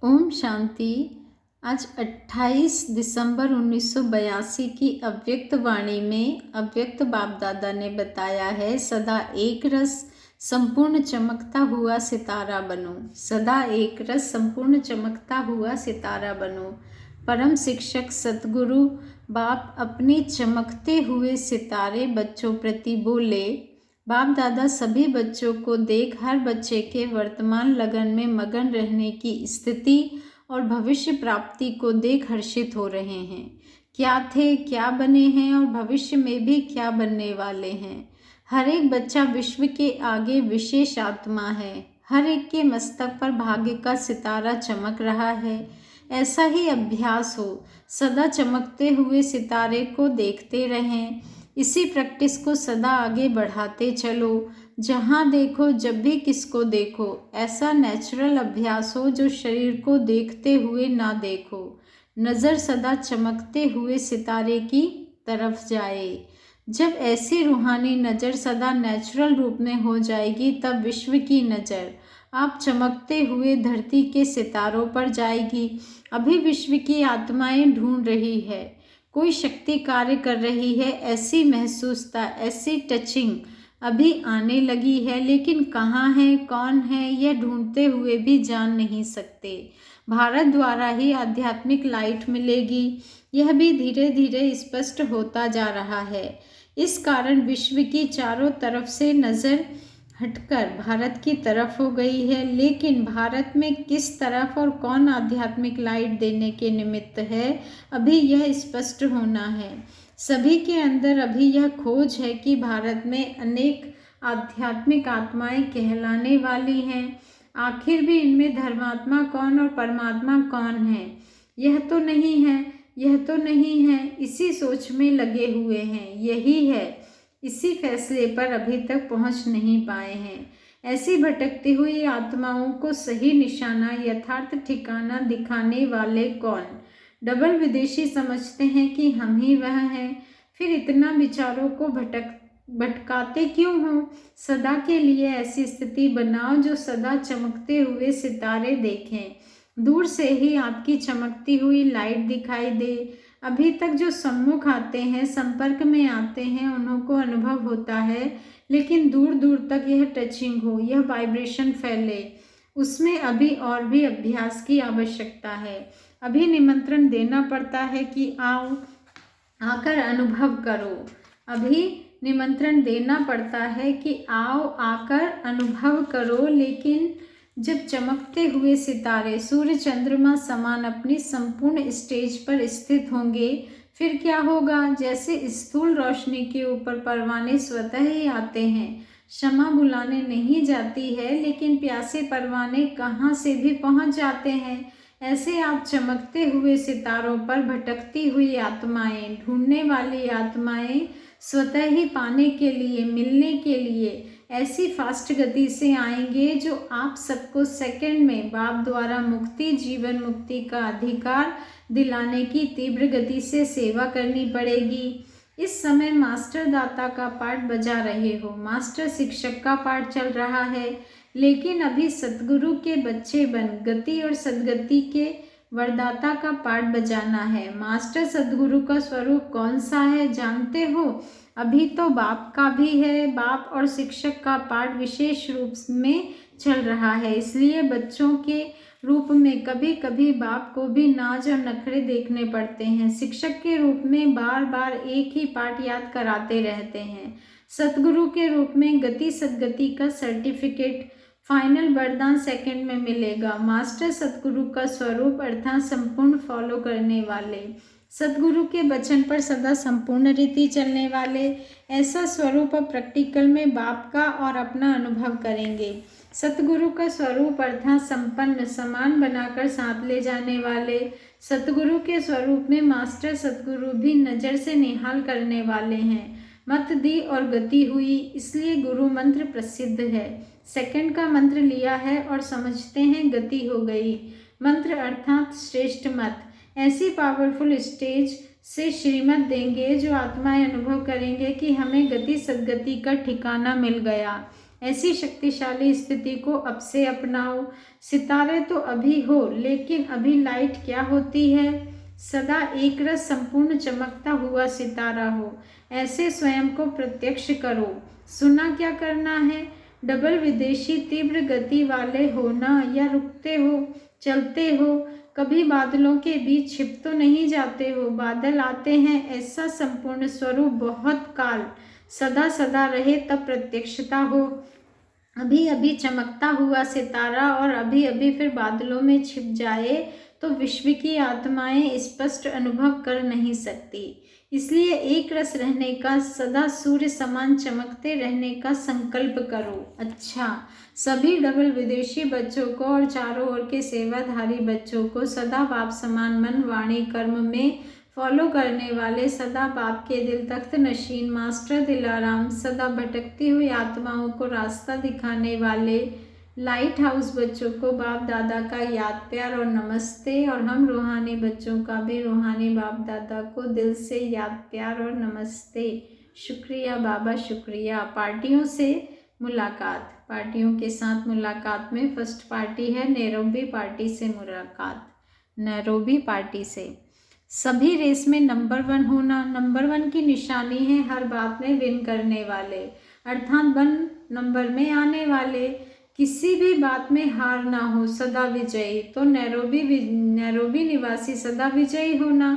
ओम शांति। आज 28 दिसंबर 1982 की अव्यक्त वाणी में अव्यक्त बाप दादा ने बताया है, सदा एक रस संपूर्ण चमकता हुआ सितारा बनो। सदा एक रस संपूर्ण चमकता हुआ सितारा बनो। परम शिक्षक सतगुरु बाप अपने चमकते हुए सितारे बच्चों प्रति बोले। बाप दादा सभी बच्चों को देख हर बच्चे के वर्तमान लगन में मगन रहने की स्थिति और भविष्य प्राप्ति को देख हर्षित हो रहे हैं। क्या थे, क्या बने हैं और भविष्य में भी क्या बनने वाले हैं। हर एक बच्चा विश्व के आगे विशेष आत्मा है। हर एक के मस्तक पर भाग्य का सितारा चमक रहा है। ऐसा ही अभ्यास हो। सदा चमकते हुए सितारे को देखते रहें। इसी प्रैक्टिस को सदा आगे बढ़ाते चलो। जहाँ देखो, जब भी किसको देखो, ऐसा नेचुरल अभ्यास हो जो शरीर को देखते हुए ना देखो। नज़र सदा चमकते हुए सितारे की तरफ जाए। जब ऐसी रूहानी नज़र सदा नेचुरल रूप में हो जाएगी, तब विश्व की नज़र आप चमकते हुए धरती के सितारों पर जाएगी। अभी विश्व की आत्माएं ढूंढ रही है, कोई शक्ति कार्य कर रही है। ऐसी महसूसता, ऐसी टचिंग अभी आने लगी है, लेकिन कहाँ है, कौन है, यह ढूंढते हुए भी जान नहीं सकते। भारत द्वारा ही आध्यात्मिक लाइट मिलेगी, यह भी धीरे धीरे स्पष्ट होता जा रहा है। इस कारण विश्व की चारों तरफ से नज़र हटकर भारत की तरफ हो गई है, लेकिन भारत में किस तरफ और कौन आध्यात्मिक लाइट देने के निमित्त है, अभी यह स्पष्ट होना है। सभी के अंदर अभी यह खोज है कि भारत में अनेक आध्यात्मिक आत्माएं कहलाने वाली हैं। आखिर भी इनमें धर्मात्मा कौन और परमात्मा कौन है, यह तो नहीं है, यह तो नहीं है। इसी सोच में लगे हुए हैं। यही है, इसी फैसले पर अभी तक पहुंच नहीं पाए हैं। ऐसी भटकती हुई आत्माओं को सही निशाना, यथार्थ ठिकाना दिखाने वाले कौन? डबल विदेशी समझते हैं कि हम ही वह हैं। फिर इतना विचारों को भटकाते क्यों हो? सदा के लिए ऐसी स्थिति बनाओ जो सदा चमकते हुए सितारे देखें। दूर से ही आपकी चमकती हुई लाइट दिखाई दे। अभी तक जो सम्मुख आते हैं, संपर्क में आते हैं, उन्हों को अनुभव होता है, लेकिन दूर दूर तक यह टचिंग हो, यह वाइब्रेशन फैले, उसमें अभी और भी अभ्यास की आवश्यकता है। अभी निमंत्रण देना पड़ता है कि आओ, आकर अनुभव करो। अभी निमंत्रण देना पड़ता है कि आओ, आकर अनुभव करो। लेकिन जब चमकते हुए सितारे सूर्य चंद्रमा समान अपनी संपूर्ण स्टेज पर स्थित होंगे, फिर क्या होगा? जैसे स्थूल रोशनी के ऊपर परवाने स्वतः ही आते हैं, क्षमा बुलाने नहीं जाती है, लेकिन प्यासे परवाने कहाँ से भी पहुँच जाते हैं। ऐसे आप चमकते हुए सितारों पर भटकती हुई आत्माएं, ढूंढने वाली आत्माएं स्वतः ही पाने के लिए, मिलने के लिए ऐसी फास्ट गति से आएंगे जो आप सबको सेकंड में बाप द्वारा मुक्ति, जीवन मुक्ति का अधिकार दिलाने की तीव्र गति से सेवा करनी पड़ेगी। इस समय मास्टर दाता का पाठ बजा रहे हो, मास्टर शिक्षक का पाठ चल रहा है, लेकिन अभी सतगुरु के बच्चे बन गति और सदगति के वरदाता का पाठ बजाना है। मास्टर सदगुरु का स्वरूप कौन सा है जानते हो? अभी तो बाप का भी है। बाप और शिक्षक का पाठ विशेष रूप में चल रहा है, इसलिए बच्चों के रूप में कभी कभी बाप को भी नाज और नखरे देखने पड़ते हैं। शिक्षक के रूप में बार बार एक ही पाठ याद कराते रहते हैं। सतगुरु के रूप में गति सदगति का सर्टिफिकेट, फाइनल वरदान सेकंड में मिलेगा। मास्टर सतगुरु का स्वरूप अर्थात संपूर्ण फॉलो करने वाले, सतगुरु के वचन पर सदा संपूर्ण रीति चलने वाले, ऐसा स्वरूप अब प्रैक्टिकल में बाप का और अपना अनुभव करेंगे। सतगुरु का स्वरूप अर्थात संपन्न, समान बनाकर साथ ले जाने वाले, सतगुरु के स्वरूप में मास्टर सतगुरु भी नज़र से निहाल करने वाले हैं। मत दी और गति हुई, इसलिए गुरु मंत्र प्रसिद्ध है। सेकंड का मंत्र लिया है और समझते हैं गति हो गई। मंत्र अर्थात श्रेष्ठ मत, ऐसी पावरफुल स्टेज से श्रीमत देंगे जो आत्माएं अनुभव करेंगे कि हमें गति सदगति का ठिकाना मिल गया। ऐसी शक्तिशाली स्थिति को अब से अपनाओ। सितारे तो अभी हो, लेकिन अभी लाइट क्या होती है? सदा एक रस संपूर्ण चमकता हुआ सितारा हो, ऐसे स्वयं को प्रत्यक्ष करो। सुना क्या करना है? डबल विदेशी तीव्र गति वाले हो ना, या रुकते हो, चलते हो? कभी बादलों के बीच छिप तो नहीं जाते हो? बादल आते हैं, ऐसा संपूर्ण स्वरूप बहुत काल सदा सदा रहे, तब प्रत्यक्षता हो। अभी अभी चमकता हुआ सितारा और अभी अभी फिर बादलों में छिप जाए तो विश्व की आत्माएं स्पष्ट अनुभव कर नहीं सकती। इसलिए एक रस रहने का, सदा सूर्य समान चमकते रहने का संकल्प करो। अच्छा, सभी डबल विदेशी बच्चों को और चारों ओर के सेवाधारी बच्चों को सदा बाप समान मन वाणी कर्म में फॉलो करने वाले सदा बाप के दिल तख्त नशीन मास्टर दिलाराम, सदा भटकती हुई आत्माओं को रास्ता दिखाने वाले लाइट हाउस बच्चों को बाप दादा का याद प्यार और नमस्ते। और हम रूहानी बच्चों का भी रूहानी बाप दादा को दिल से याद प्यार और नमस्ते। शुक्रिया बाबा, शुक्रिया। पार्टियों से मुलाकात, पार्टियों के साथ मुलाकात में फर्स्ट पार्टी है नैरोबी पार्टी से मुलाकात। नैरोबी पार्टी से सभी रेस में नंबर 1 होना। नंबर 1 की निशानी है हर बात में विन करने वाले, अर्थात 1 नंबर में आने वाले। किसी भी बात में हार ना हो, सदा विजयी। तो नैरोबी निवासी सदा विजयी होना।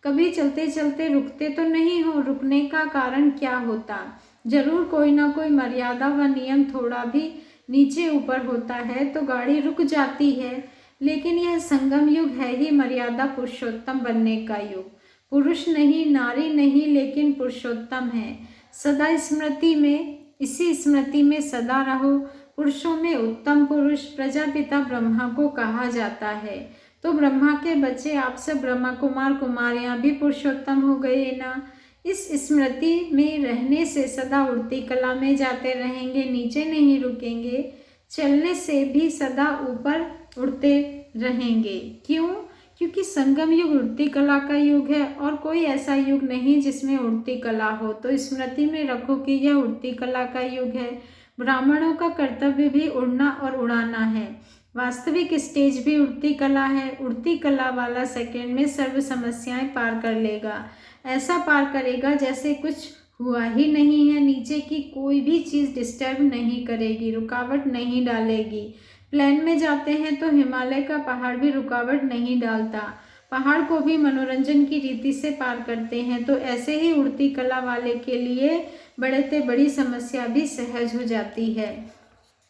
कभी चलते चलते रुकते तो नहीं हो? रुकने का कारण क्या होता? जरूर कोई ना कोई मर्यादा व नियम थोड़ा भी नीचे ऊपर होता है तो गाड़ी रुक जाती है। लेकिन यह संगम युग है ही मर्यादा पुरुषोत्तम बनने का युग। पुरुष नहीं, नारी नहीं, लेकिन पुरुषोत्तम है। सदा स्मृति में, इसी स्मृति में सदा रहो। पुरुषों में उत्तम पुरुष प्रजापिता ब्रह्मा को कहा जाता है। तो ब्रह्मा के बच्चे आप सब ब्रह्मा कुमार कुमारियां भी पुरुषोत्तम हो गए ना। इस स्मृति में रहने से सदा उड़ती कला में जाते रहेंगे, नीचे नहीं रुकेंगे। चलने से भी सदा ऊपर उड़ते रहेंगे। क्यों? क्योंकि संगम युग उड़ती कला का युग है और कोई ऐसा युग नहीं जिसमें उड़ती कला हो। तो स्मृति में रखो कि यह उड़ती कला का युग है। ब्राह्मणों का कर्तव्य भी उड़ना और उड़ाना है। वास्तविक स्टेज भी उड़ती कला है। उड़ती कला वाला सेकंड में सर्व समस्याएं पार कर लेगा। ऐसा पार करेगा जैसे कुछ हुआ ही नहीं है। नीचे की कोई भी चीज़ डिस्टर्ब नहीं करेगी, रुकावट नहीं डालेगी। प्लेन में जाते हैं तो हिमालय का पहाड़ भी रुकावट नहीं डालता। पहाड़ को भी मनोरंजन की रीति से पार करते हैं। तो ऐसे ही उड़ती कला वाले के लिए बड़े से बड़ी समस्या भी सहज हो जाती है।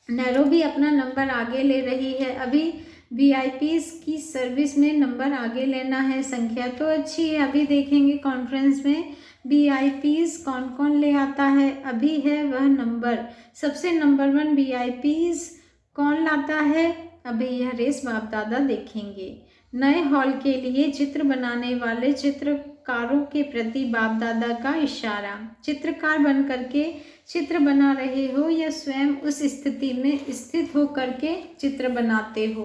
नैरोबी अपना नंबर आगे ले रही है। अभी VIPs की सर्विस में नंबर आगे लेना है। संख्या तो अच्छी है, अभी देखेंगे कॉन्फ्रेंस में VIPs कौन कौन ले आता है। अभी है वह नंबर, सबसे नंबर 1 VIPs कौन लाता है, अभी यह रेस बाप दादा देखेंगे। नए हॉल के लिए चित्र बनाने वाले चित्रकारों के प्रति बाप दादा का इशारा। चित्रकार बन करके चित्र बना रहे हो या स्वयं उस स्थिति में स्थित हो करके चित्र बनाते हो?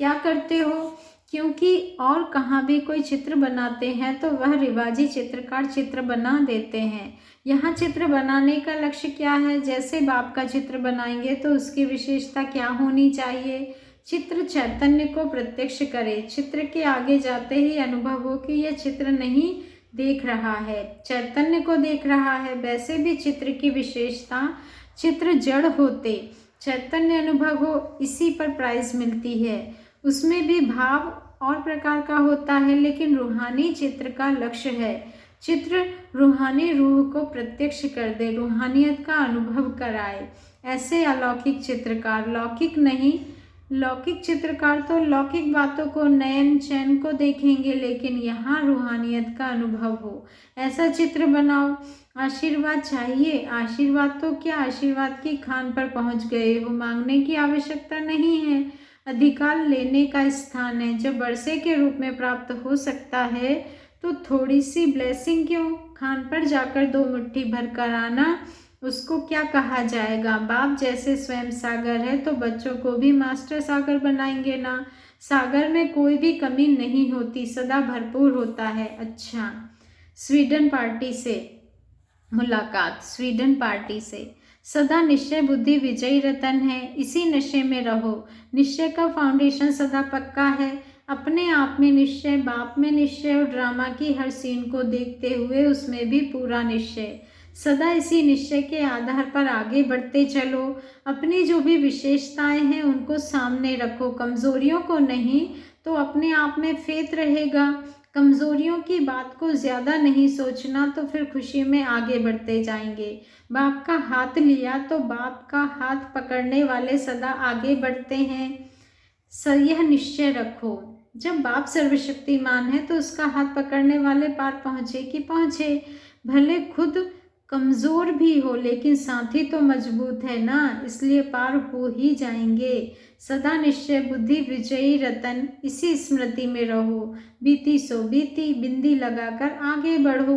क्या करते हो? क्योंकि और कहाँ भी कोई चित्र बनाते हैं तो वह रिवाजी चित्रकार चित्र बना देते हैं। यहाँ चित्र बनाने का लक्ष्य क्या है? जैसे बाप का चित्र बनाएंगे तो उसकी विशेषता क्या होनी चाहिए? चित्र चैतन्य को प्रत्यक्ष करे। चित्र के आगे जाते ही अनुभव हो कि यह चित्र नहीं देख रहा है, चैतन्य को देख रहा है। वैसे भी चित्र की विशेषता, चित्र जड़ होते चैतन्य अनुभव हो, इसी पर प्राइज मिलती है। उसमें भी भाव और प्रकार का होता है, लेकिन रूहानी चित्र का लक्ष्य है चित्र रूहानी रूह को प्रत्यक्ष कर दे, रूहानियत का अनुभव कराए। ऐसे अलौकिक चित्रकार, लौकिक नहीं, लौकिक चित्रकार तो लौकिक बातों को, नयन चैन को देखेंगे, लेकिन यहाँ रूहानियत का अनुभव हो ऐसा चित्र बनाओ। आशीर्वाद चाहिए, आशीर्वाद तो क्या, आशीर्वाद की खान पर पहुँच गए हो, मांगने की आवश्यकता नहीं है। अधिकार लेने का स्थान है, जब वर्षे के रूप में प्राप्त हो सकता है तो थोड़ी सी ब्लेसिंग क्यों? खान पर जाकर 2 मुट्ठी भर कर आना, उसको क्या कहा जाएगा? बाप जैसे स्वयं सागर है तो बच्चों को भी मास्टर सागर बनाएंगे ना। सागर में कोई भी कमी नहीं होती, सदा भरपूर होता है। अच्छा, स्वीडन पार्टी से मुलाकात, स्वीडन पार्टी से सदा निश्चय बुद्धि विजयी रतन है, इसी नशे में रहो। निश्चय का फाउंडेशन सदा पक्का है। अपने आप में निश्चय, बाप में निश्चय और ड्रामा की हर सीन को देखते हुए उसमें भी पूरा निश्चय। सदा इसी निश्चय के आधार पर आगे बढ़ते चलो। अपनी जो भी विशेषताएं हैं उनको सामने रखो, कमजोरियों को नहीं। तो अपने आप में फेथ रहेगा। कमजोरियों की बात को ज़्यादा नहीं सोचना, तो फिर खुशी में आगे बढ़ते जाएंगे। बाप का हाथ लिया तो बाप का हाथ पकड़ने वाले सदा आगे बढ़ते हैं। यह निश्चय रखो, जब बाप सर्वशक्तिमान है तो उसका हाथ पकड़ने वाले पार पहुँचे कि पहुँचे। भले खुद कमज़ोर भी हो लेकिन साथी तो मजबूत है ना, इसलिए पार हो ही जाएंगे। सदा निश्चय बुद्धि विजयी रतन, इसी स्मृति में रहो। बीती सो बीती, बिंदी लगाकर आगे बढ़ो।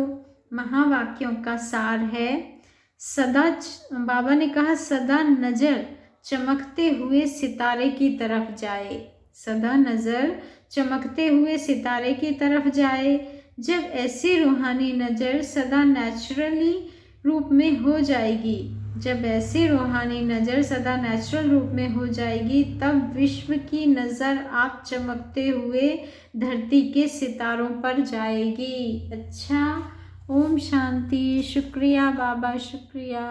महावाक्यों का सार है। सदा, बाबा ने कहा, सदा नज़र चमकते हुए सितारे की तरफ जाए। सदा नज़र चमकते हुए सितारे की तरफ जाए। जब ऐसी रूहानी नज़र सदा नेचुरली रूप में हो जाएगी, जब ऐसी रूहानी नज़र सदा नेचुरल रूप में हो जाएगी, तब विश्व की नज़र आप चमकते हुए धरती के सितारों पर जाएगी। अच्छा, ओम शांति। शुक्रिया बाबा, शुक्रिया।